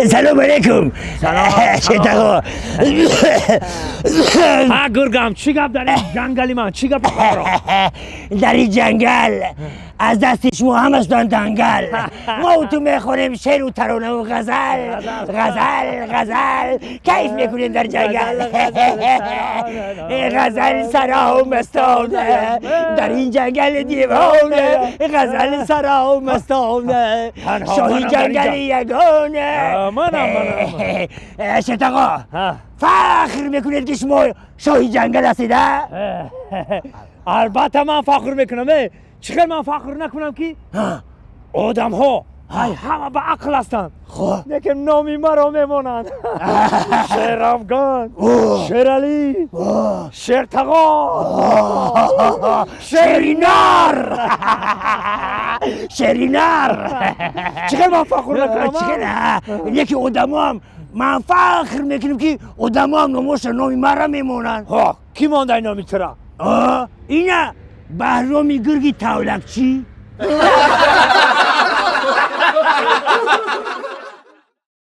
سلام علیکم. سلام. چطور؟ ها گرگم چی گپ در این جنگلی من چی گپ در این جنگل از دست شما هم استان دنگل ما و تو میخوریم شعر و ترانه و غزل غزل کیف میکنیم در جنگل غزل سرا مستانه در این جنگل دیوانه غزل سرا مستانه شاهی جنگل یگانه منم شتاقا فخر میکنید که شما شاهی جنگل هستید؟ البته من فخر میکنم چقدر من فخر نکنم که آدم ها همه به عقل هستند لیکن نامی مرا میمانند شیر افغان شیر علی شیر تقا شیرینار شیرینار چقدر من فخر نکنم یکی آدم هم من فخر میکنم که آدم هم نموش نامی مرا میمانند کی مانده این نامی ترا؟ اینه بهرامی گرگی تولکچی